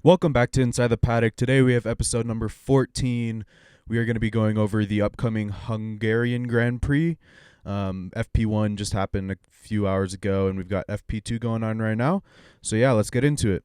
Welcome back to Inside the Paddock. Today we have episode number 14. We are going to be going over the upcoming Hungarian Grand Prix. FP1 just happened a few hours ago, and we've got FP2 going on right now. So yeah, let's get into it.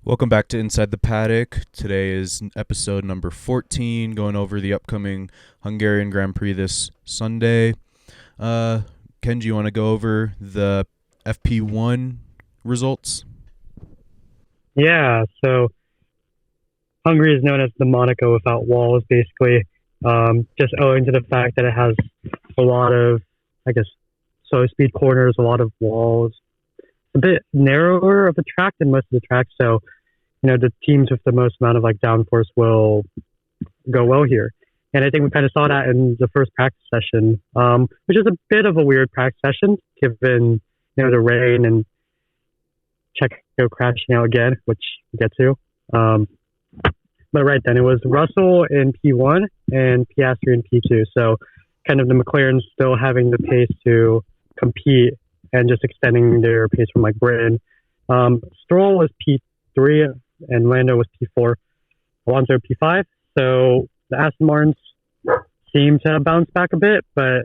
Welcome back to Inside the Paddock. Today is episode number 14, going over the upcoming Hungarian Grand Prix this Sunday. Kenji, you want to go over the FP1 results? Yeah, so Hungary is known as the Monaco without walls, basically, just owing to the fact that it has a lot of, slow speed corners, a lot of walls, a bit narrower of a track than most of the tracks. So, the teams with the most amount of downforce will go well here. And I think we kind of saw that in the first practice session, which is a bit of a weird practice session given, the rain and Checo crashing out again, which we'll get to. But right then, it was Russell in P1 and Piastri in P2. So kind of the McLarens still having the pace to compete and just extending their pace from Britain. Stroll was P3 and Lando was P4. Alonso P5. So the Aston Martins seem to have bounced back a bit, but,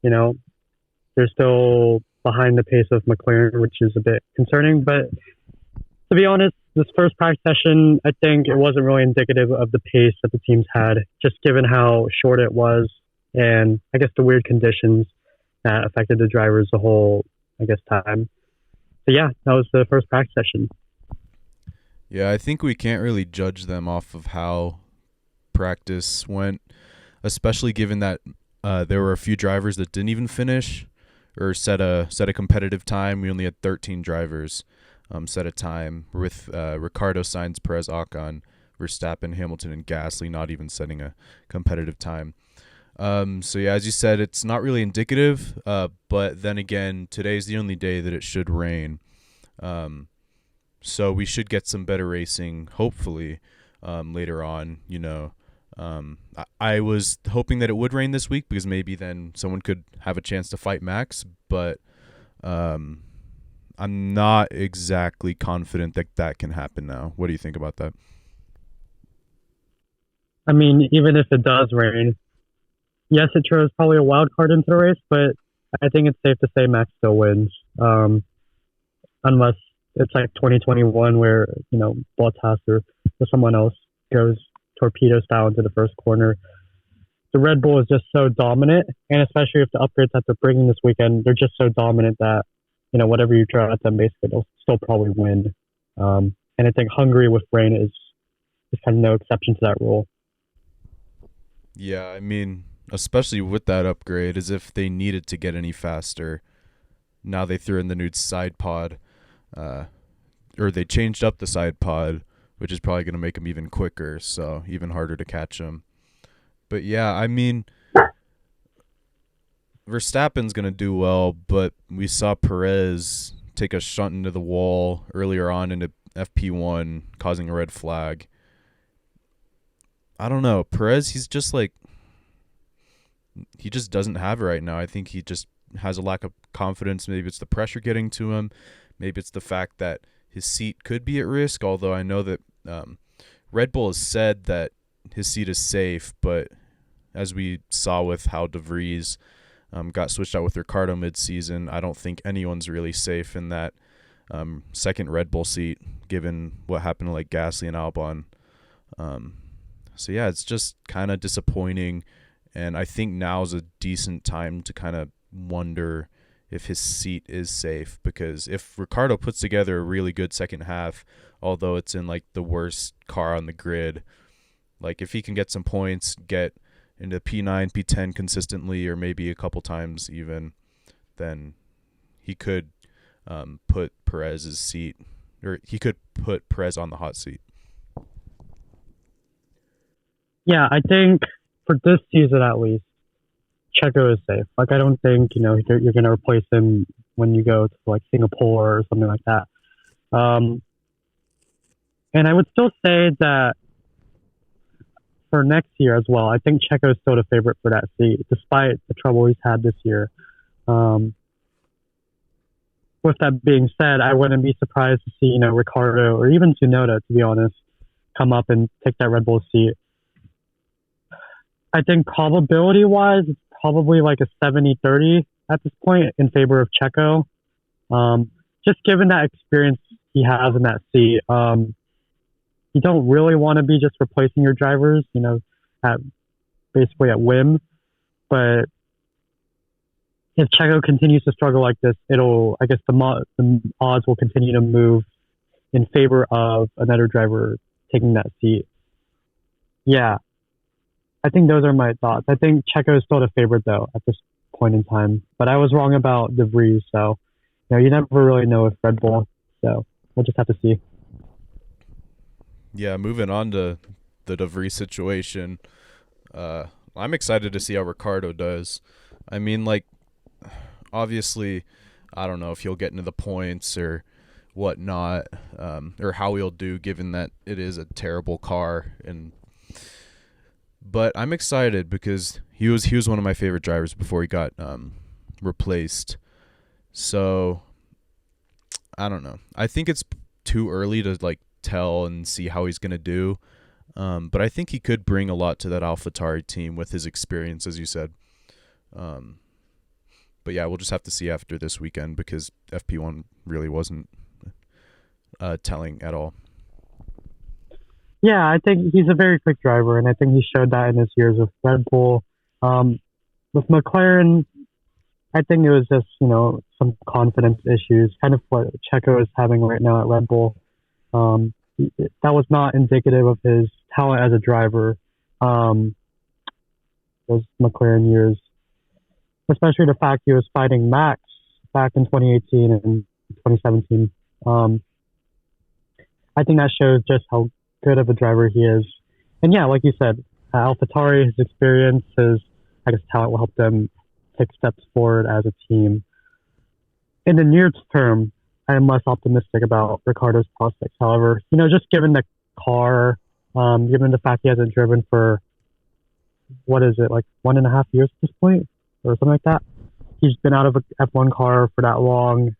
they're still behind the pace of McLaren, which is a bit concerning. But to be honest, this first practice session, I think it wasn't really indicative of the pace that the teams had, just given how short it was and I guess the weird conditions that affected the drivers the whole, time. So yeah, that was the first practice session. Yeah, I think we can't really judge them off of how practice went, especially given that there were a few drivers that didn't even finish or set a competitive time. We only had 13 drivers set a time with Ricardo, Sainz, Perez, Ocon, Verstappen, Hamilton, and Gasly not even setting a competitive time. So yeah, as you said, it's not really indicative, but then again, today's the only day that it should rain. So we should get some better racing, hopefully, later on. I was hoping that it would rain this week because maybe then someone could have a chance to fight Max, but I'm not exactly confident that that can happen now. What do you think about that? I mean, even if it does rain, yes, it throws probably a wild card into the race, but I think it's safe to say Max still wins. Unless it's like 2021 where, Bottas or someone else goes torpedo style into the first corner. The Red Bull is just so dominant, and especially with the upgrades that they're bringing this weekend, they're just so dominant that, whatever you throw at them, basically, they'll still probably win. And I think Hungary with rain is kind of no exception to that rule. Yeah, I mean, especially with that upgrade, as if they needed to get any faster. Now they threw in the new side pod, or they changed up the side pod, which is probably going to make them even quicker, so even harder to catch them. But yeah, I mean, Verstappen's going to do well, but we saw Perez take a shunt into the wall earlier on into FP1, causing a red flag. I don't know. Perez, he just doesn't have it right now. I think he just has a lack of confidence. Maybe it's the pressure getting to him. Maybe it's the fact that his seat could be at risk, although I know that Red Bull has said that his seat is safe, but as we saw with how De Vries got switched out with Ricardo mid-season, I don't think anyone's really safe in that second Red Bull seat, given what happened to Gasly and Albon. So yeah, it's just kind of disappointing, and I think now's a decent time to kind of wonder if his seat is safe, because if Ricardo puts together a really good second half, although it's in the worst car on the grid, if he can get some points, get into P9, P10 consistently, or maybe a couple times even, then he could put Perez's seat, or he could put Perez on the hot seat. Yeah, I think for this season at least, Checo is safe. Like I don't think you're going to replace him when you go to like Singapore or something like that. Um, and I would still say that for next year as well, I think Checo is still the favorite for that seat, despite the trouble he's had this year. Um, with that being said, I wouldn't be surprised to see Ricardo or even Tsunoda, to be honest, come up and take that Red Bull seat. I think probability-wise, it's probably like a 70-30 at this point in favor of Checo. Just given that experience he has in that seat, you don't really want to be just replacing your drivers, at basically at whim. But if Checo continues to struggle like this, I guess the odds will continue to move in favor of another driver taking that seat. Yeah, I think those are my thoughts. I think Checo is still the favorite though at this point in time, but I was wrong about De Vries, so you never really know with Red Bull. So we'll just have to see. Yeah, moving on to the De Vries situation, I'm excited to see how Ricardo does. I mean, like, obviously, I don't know if he'll get into the points or whatnot, or how he'll do given that it is a terrible car. But I'm excited because he was one of my favorite drivers before he got replaced. So I don't know. I think it's too early to like tell and see how he's gonna do. But I think he could bring a lot to that AlphaTauri team with his experience, as you said. But yeah, we'll just have to see after this weekend because FP1 really wasn't telling at all. Yeah, I think he's a very quick driver, and I think he showed that in his years with Red Bull. With McLaren, I think it was just, some confidence issues, kind of what Checo is having right now at Red Bull. That was not indicative of his talent as a driver, those McLaren years, especially the fact he was fighting Max back in 2018 and 2017. I think that shows just how good of a driver he is. And yeah, like you said, AlphaTauri, his experience, his talent will help them take steps forward as a team. In the near term, I am less optimistic about Ricardo's prospects. However, just given the car, given the fact he hasn't driven for, what is it, like 1.5 years at this point, or something like that. He's been out of a F1 car for that long.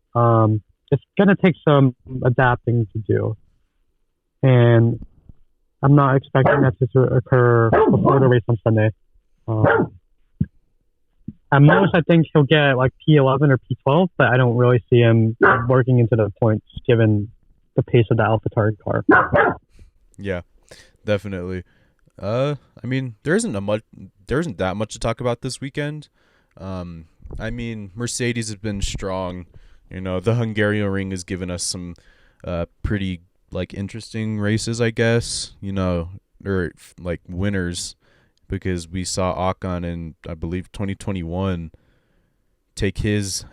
It's going to take some adapting to do. And I'm not expecting that to occur before the race on Sunday. At most, I think he'll get like P11 or P12, but I don't really see him working into the points given the pace of the AlphaTauri car. Yeah, definitely. I mean, there isn't that much to talk about this weekend. I mean, Mercedes has been strong. The Hungarian ring has given us some pretty like interesting races, I guess. Or like winners. Because we saw Ocon in, I believe, 2021 take his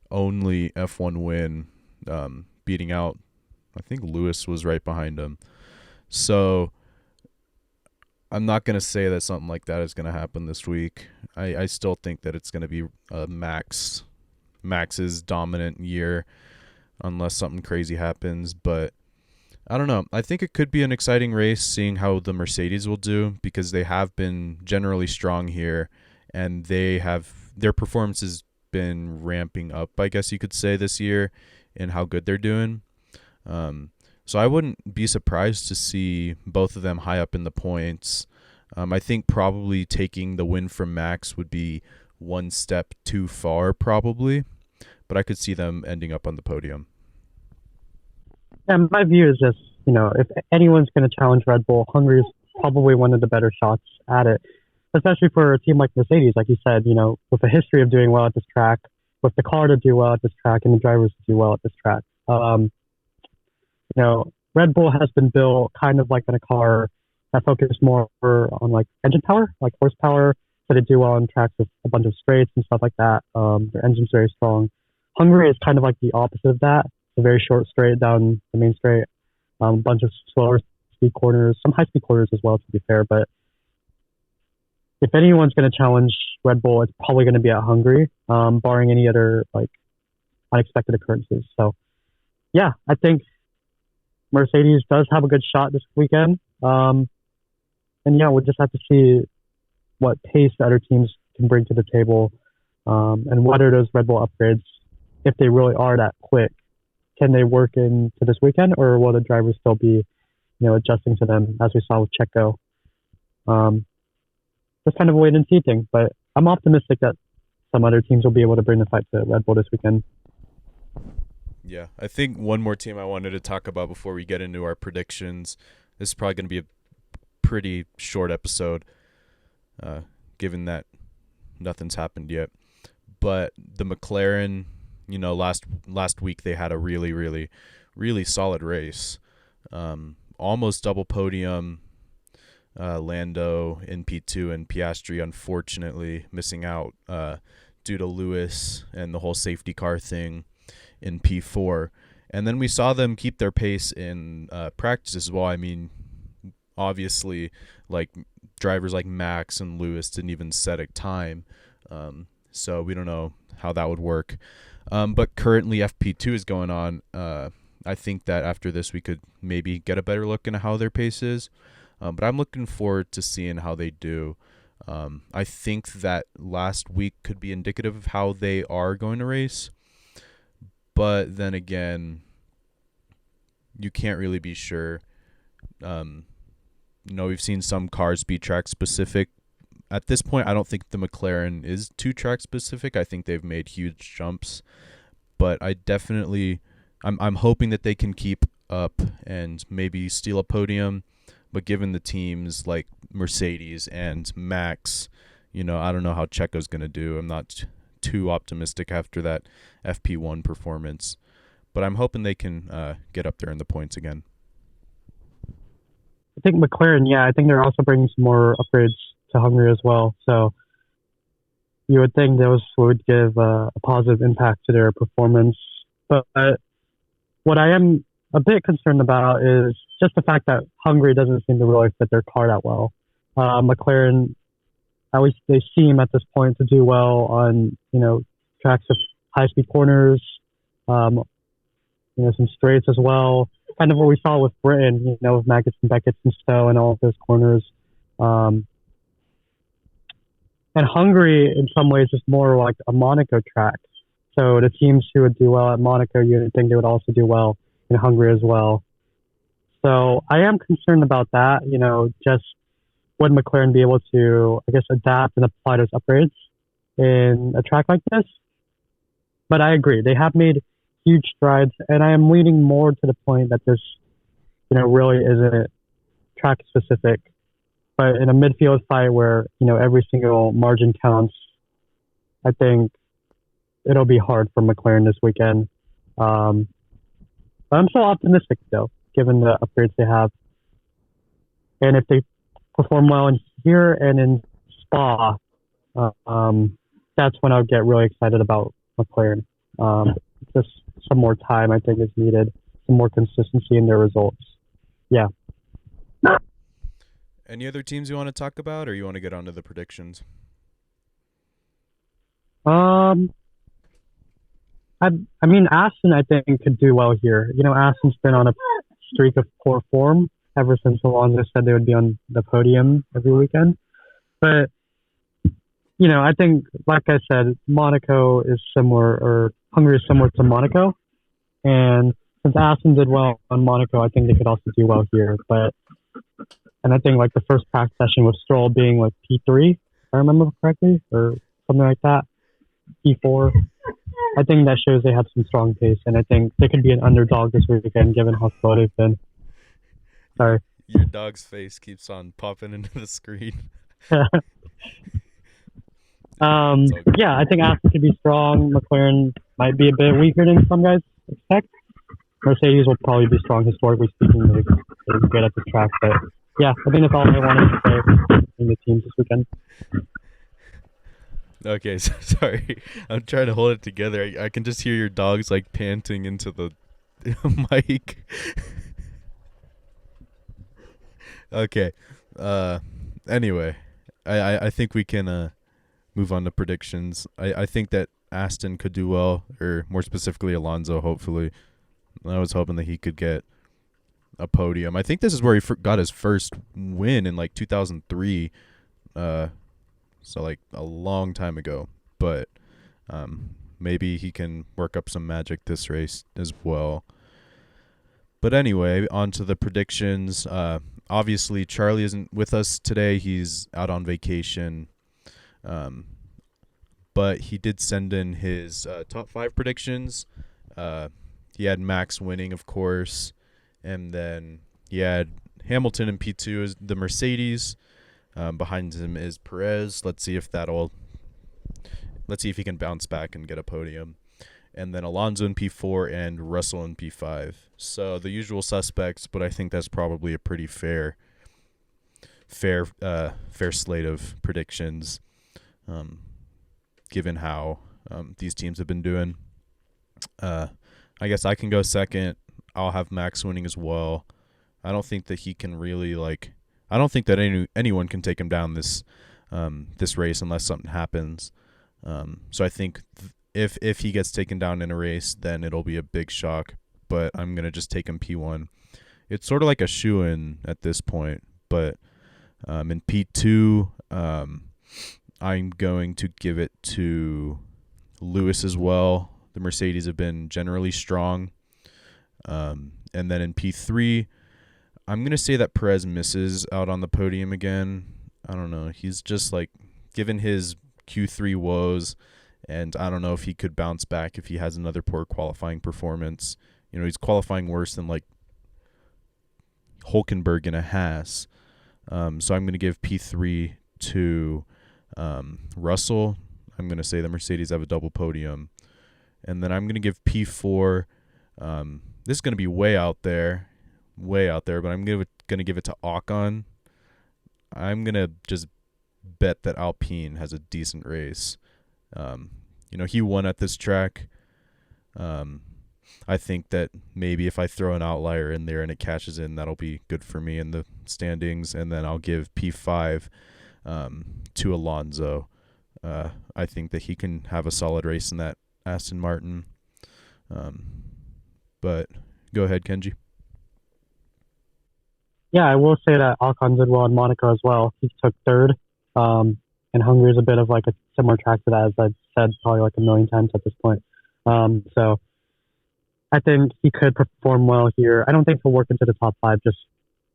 only F1 win, beating out, I think Lewis was right behind him. So I'm not going to say that something like that is going to happen this week. I still think that it's going to be Max's dominant year unless something crazy happens. But I don't know. I think it could be an exciting race seeing how the Mercedes will do because they have been generally strong here and their performance has been ramping up, I guess you could say, this year in how good they're doing. So I wouldn't be surprised to see both of them high up in the points. I think probably taking the win from Max would be one step too far probably, but I could see them ending up on the podium. And my view is just, if anyone's going to challenge Red Bull, Hungary is probably one of the better shots at it, especially for a team like Mercedes, like you said, with a history of doing well at this track, with the car to do well at this track and the drivers to do well at this track. Red Bull has been built kind of like in a car that focuses more on like engine power, like horsepower, so they do well on tracks with a bunch of straights and stuff like that. Their engine's very strong. Hungary is kind of like the opposite of that. It's a very short straight down the main straight, a bunch of slower speed corners, some high speed corners as well, to be fair. But if anyone's going to challenge Red Bull, it's probably going to be at Hungary, barring any other like unexpected occurrences. So yeah, I think Mercedes does have a good shot this weekend. And yeah, we'll just have to see what pace the other teams can bring to the table, and what are those Red Bull upgrades, if they really are that quick. Can they work into this weekend, or will the drivers still be, adjusting to them as we saw with Checo? Just kind of a wait and see thing, but I'm optimistic that some other teams will be able to bring the fight to Red Bull this weekend. Yeah, I think one more team I wanted to talk about before we get into our predictions. This is probably going to be a pretty short episode, given that nothing's happened yet. But the McLaren, last week they had a really, really, really solid race. Almost double podium. Lando in P2 and Piastri, unfortunately, missing out due to Lewis and the whole safety car thing in P4. And then we saw them keep their pace in practice as well. I mean, obviously, like drivers like Max and Lewis didn't even set a time. So we don't know how that would work. But currently FP2 is going on. I think that after this we could maybe get a better look into how their pace is. But I'm looking forward to seeing how they do. I think that last week could be indicative of how they are going to race. But then again, you can't really be sure. We've seen some cars be track specific. At this point, I don't think the McLaren is too track specific. I think they've made huge jumps. But I'm hoping that they can keep up and maybe steal a podium. But given the teams like Mercedes and Max, I don't know how Checo's going to do. I'm not too optimistic after that FP1 performance. But I'm hoping they can get up there in the points again. I think McLaren, I think they're also bringing some more upgrades to Hungary as well. So you would think those would give a positive impact to their performance. But what I am a bit concerned about is just the fact that Hungary doesn't seem to really fit their car that well. McLaren, at least they seem at this point to do well on, tracks of high-speed corners, some straights as well. Kind of what we saw with Britain, with Maggots and Beckett's and Stowe and all of those corners. And Hungary, in some ways, is more like a Monaco track. So the teams who would do well at Monaco, you would think they would also do well in Hungary as well. So I am concerned about that. Just would McLaren be able to, adapt and apply those upgrades in a track like this? But I agree. They have made huge strides, and I am leaning more to the point that this, really isn't track specific. But in a midfield fight where, every single margin counts, I think it'll be hard for McLaren this weekend. But I'm still optimistic, though, given the upgrades they have. And if they perform well in here and in Spa, that's when I'll get really excited about McLaren. Just some more time, I think, is needed. Some more consistency in their results. Yeah. Any other teams you want to talk about, or you want to get on to the predictions? I mean, Aston, I think, could do well here. Aston's been on a streak of poor form ever since Alonso said they would be on the podium every weekend. But, I think, like I said, Monaco is similar, or Hungary is similar to Monaco. And since Aston did well on Monaco, I think they could also do well here. And I think, like, the first practice session with Stroll being, like, P3, if I remember correctly, or something like that, P4. I think that shows they have some strong pace, and I think they could be an underdog this weekend, given how slow they've been. Sorry. Your dog's face keeps on popping into the screen. I think Aston could be strong. McLaren might be a bit weaker than some guys expect. Mercedes will probably be strong, historically speaking. They're good at the track, but yeah, I think that's all I wanted to say in the teams this weekend. Okay, so sorry. I'm trying to hold it together. I can just hear your dogs like panting into the mic. Okay. Anyway, I think we can move on to predictions. I think that Aston could do well, or more specifically Alonso, hopefully. I was hoping that he could get a podium. I think this is where he got his first win in like 2003. So like a long time ago. But maybe he can work up some magic this race as well. But anyway, on to the predictions. Obviously, Charlie isn't with us today. He's out on vacation. But he did send in his top 5 predictions. He had Max winning, of course. And then he had Hamilton in P2 as the Mercedes. Behind him is Perez. Let's see if he can bounce back and get a podium. And then Alonso in P4 and Russell in P5. So the usual suspects, but I think that's probably a pretty fair slate of predictions, given how these teams have been doing. I guess I can go second. I'll have Max winning as well. I don't think that he can really I don't think that anyone can take him down this race unless something happens. So I think if he gets taken down in a race, then it'll be a big shock. But I'm gonna just take him P1. It's sort of like a shoo-in at this point. But in P2, I'm going to give it to Lewis as well. The Mercedes have been generally strong. And then in P3, I'm going to say that Perez misses out on the podium again. I don't know. He's just given his Q3 woes, and I don't know if he could bounce back if he has another poor qualifying performance. He's qualifying worse than Hulkenberg in a Haas. So I'm going to give P3 to Russell. I'm going to say the Mercedes have a double podium. And then I'm going to give P4. This is going to be way out there, but I'm going to give it to Ocon. I'm going to just bet that Alpine has a decent race. He won at this track. I think that maybe if I throw an outlier in there and it cashes in, that'll be good for me in the standings. And then I'll give P5 to Alonso. I think that he can have a solid race in that Aston Martin. But go ahead, Kenji. Yeah, I will say that Ocon did well in Monaco as well. He took third. And Hungary is a bit of a similar track to that, as I've said probably a million times at this point. So I think he could perform well here. I don't think he'll work into the top 5 just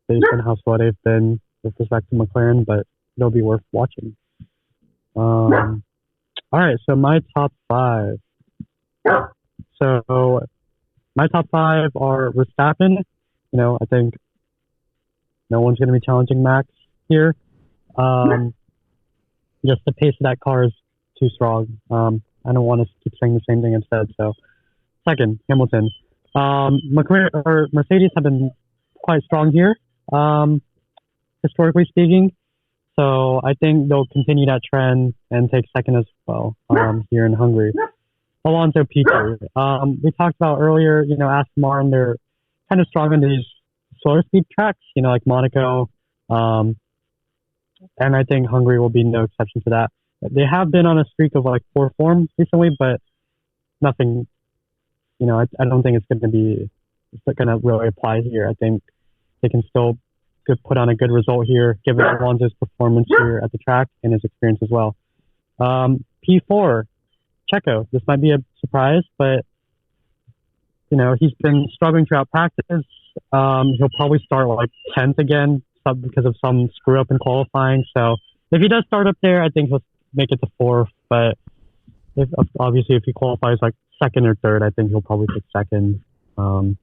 based on how slow they've been with respect to McLaren, but it'll be worth watching. All right, so my top 5. So my top 5 are Verstappen. I think no one's going to be challenging Max here. Just the pace of that car is too strong. I don't want to keep saying the same thing instead. So, second, Hamilton. Mercedes have been quite strong here, historically speaking. So I think they'll continue that trend and take second as well here in Hungary. Alonso P2. We talked about earlier, Aston Martin, they're kind of strong in these slower speed tracks, like Monaco. And I think Hungary will be no exception to that. They have been on a streak of poor form recently, but nothing, I don't think it's going to really apply here. I think they can still put on a good result here, given Alonso's performance here at the track and his experience as well. P4, Checo. This might be a surprise, but he's been struggling throughout practice. He'll probably start 10th again because of some screw up in qualifying. So if he does start up there, I think he'll make it to 4th. But if he qualifies 2nd or 3rd, I think he'll probably take 2nd. But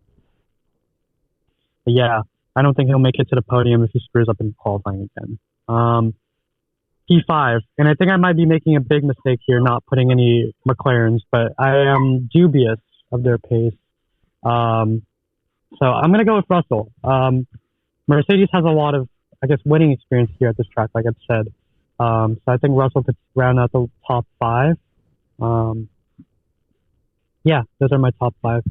yeah, I don't think he'll make it to the podium if he screws up in qualifying again. P5, and I think I might be making a big mistake here not putting any McLarens, but I am dubious of their pace. So I'm going to go with Russell. Mercedes has a lot of, winning experience here at this track, like I've said. So I think Russell could round out the top 5. Yeah, those are my top 5.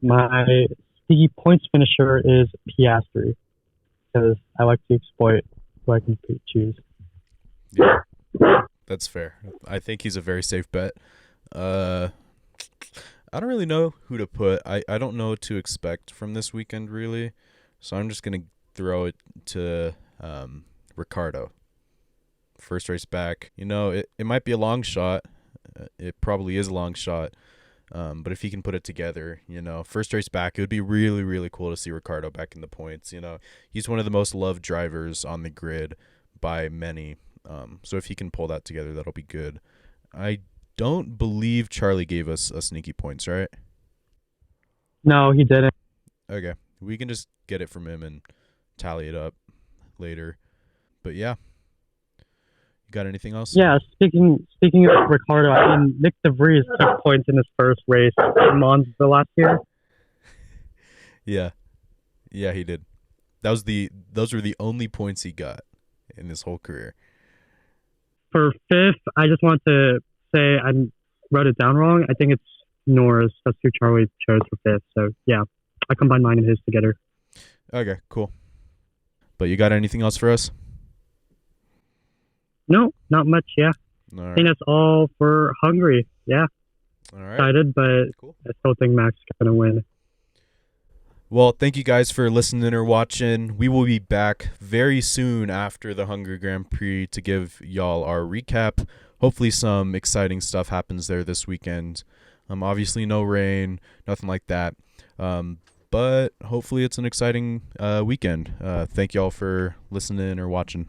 The points finisher is Piastri, because I like to exploit who I can choose. Yeah, that's fair. I think he's a very safe bet. Uh, I don't really know who to put. I don't know what to expect from this weekend, really. So I'm just going to throw it to Ricardo. First race back. It might be a long shot. It probably is a long shot. But if he can put it together, first race back, it would be really, really cool to see Ricardo back in the points. He's one of the most loved drivers on the grid by many. So if he can pull that together, that'll be good. I don't believe Charlie gave us a sneaky points, right? No, he didn't. Okay. We can just get it from him and tally it up later. But yeah. You got anything else? Yeah, speaking of Ricardo, I mean, Nick DeVries took points in his first race in Monza last year. Yeah. Yeah, he did. Those were the only points he got in his whole career. For fifth, I just want to say I wrote it down wrong. I think it's Norris. That's who Charlie chose for fifth. So yeah, I combined mine and his together. Okay, cool. But you got anything else for us? No, not much. Yeah, All I right. think that's all for Hungary. Yeah, All right. excited, but Cool. I still think Max is gonna win. Well, thank you guys for listening or watching. We will be back very soon after the Hungary Grand Prix to give y'all our recap. Hopefully some exciting stuff happens there this weekend. Obviously no rain, nothing like that. But hopefully it's an exciting weekend. Thank y'all for listening or watching.